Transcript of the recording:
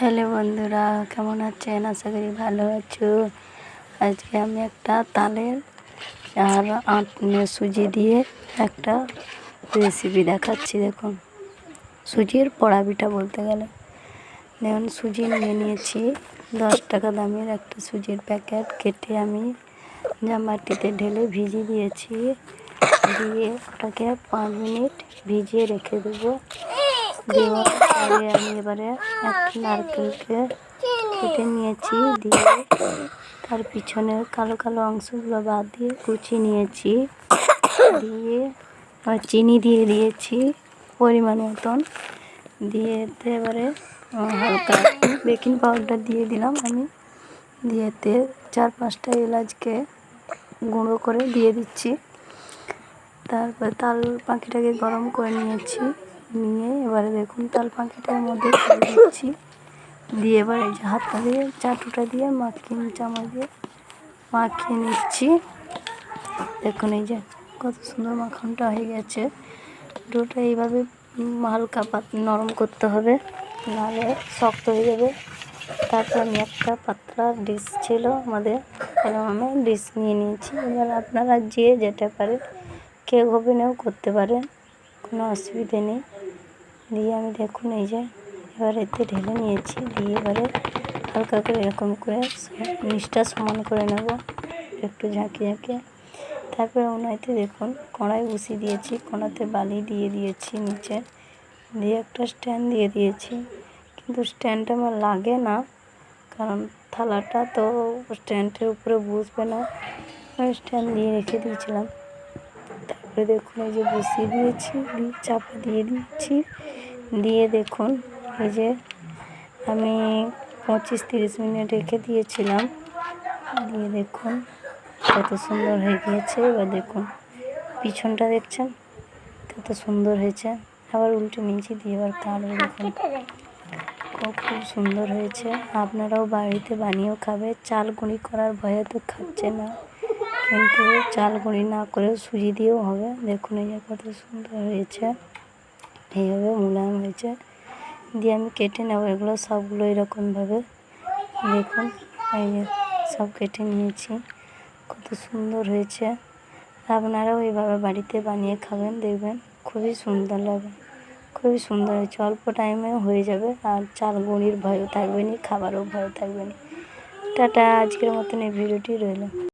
Hello বন্ধুরা, কেমন আছেন? আশা করি ভালো আছো। আজকে আমি একটা তালের আর সুজি দিয়ে একটা রেসিপি দেখাচ্ছি। দেখুন, সুজির পড়া পিঠা বলতে গেলে। দেখুন, সুজি নিয়ে নিয়েছি 10 টাকা দামের একটা সুজির প্যাকেট। কেটে আমি মাটিতে ঢেলে ভিজিয়ে দিয়েছি। দিয়ে ওটাকে 5 মিনিট ভিজিয়ে রেখে দেবো। দেওয়ার পরে আমি এবারে একটা নারকেলকে কেটে নিয়েছি। দিয়ে তার পিছনের কালো কালো অংশগুলো বাদ দিয়ে কুচিয়ে নিয়েছি। দিয়ে চিনি দিয়ে দিয়েছি পরিমাণ মতন। দিয়ে এবারে হালকা বেকিং পাউডার দিয়ে দিলাম আমি। দিয়ে 4-5টা এলাচকে গুঁড়ো করে দিয়ে দিচ্ছি। তারপর তাল পাখিটাকে গরম করে নিয়েছি। নিয়ে এবারে দেখুন তাল পাখিটার মধ্যে দিয়ে দিচ্ছি। দিয়ে এবারে হাতটা দিয়ে চাটুটা দিয়ে চামচ দিয়ে মাখিয়ে নিচ্ছি। দেখুন, এই যে কত সুন্দর মাখনটা হয়ে গেছে। ডোটা এইভাবে হালকা নরম করতে হবে, নাহলে শক্ত হয়ে যাবে। তারপর আমি একটা পাতলা ডিশ ছিল আমাদের, আমি ডিশ নিয়ে নিয়েছি। এবার আপনারা যে যেটা পারে কেক ওভেনেও করতে পারেন, কোনো অসুবিধে নেই। দিয়ে আমি দেখুন এই যে এবার এতে ঢেলে নিয়েছি। দিয়ে এবারে হালকা করে এরকম করে নিচটা সমান করে নেব, একটু ঝাঁকিয়ে ঝাঁকিয়ে। তারপরে ওনাতে দেখুন কড়াই বসিয়ে দিয়েছি, কড়াতে বালি দিয়ে দিয়েছি নিচে। দিয়ে একটা স্ট্যান্ড দিয়ে দিয়েছি, কিন্তু স্ট্যান্ডটা আমার লাগে না, কারণ থালাটা তো স্ট্যান্ডের উপরে বসবে না। আমি স্ট্যান্ড দিয়ে রেখে দিয়েছিলাম। তারপরে দেখুন এই যে বসিয়ে দিয়েছি, দিয়ে চাপা দিয়ে দিচ্ছি। দিয়ে দেখুন এই যে আমি 25-30 মিনিট রেখে দিয়েছিলাম। দিয়ে দেখুন কত সুন্দর হয়ে গিয়েছে। এবার দেখুন পিছনটা দেখছেন কত সুন্দর হয়েছে। আবার উল্টে নিয়েছি, দিয়ে এবার কাটবো। দেখুন খুব সুন্দর হয়েছে। আপনারাও বাড়িতে বানিয়েও খাবে। চাল গুঁড়ি করার ভয়ে তো খাচ্ছে না, কিন্তু চাল গুঁড়ি না করেও সুজি দিয়েও হবে। দেখুন এই যে কত সুন্দর হয়েছে, এইভাবে মুলায়ম হয়েছে। দিয়ে আমি কেটে নেব এগুলো সবগুলো এরকমভাবে। দেখুন এই যে সব কেটে নিয়েছি, কত সুন্দর হয়েছে। আপনারাও এইভাবে বাড়িতে বানিয়ে খাবেন, দেখবেন খুবই সুন্দর লাগে। খুবই সুন্দর হয়েছে, অল্প টাইমে হয়ে যাবে। আর চাল গুঁড়ির ভয়ও থাকবে না, খাবারও ভয় থাকবে না। টাটা, আজকের মতন এই ভিডিওটি রইল।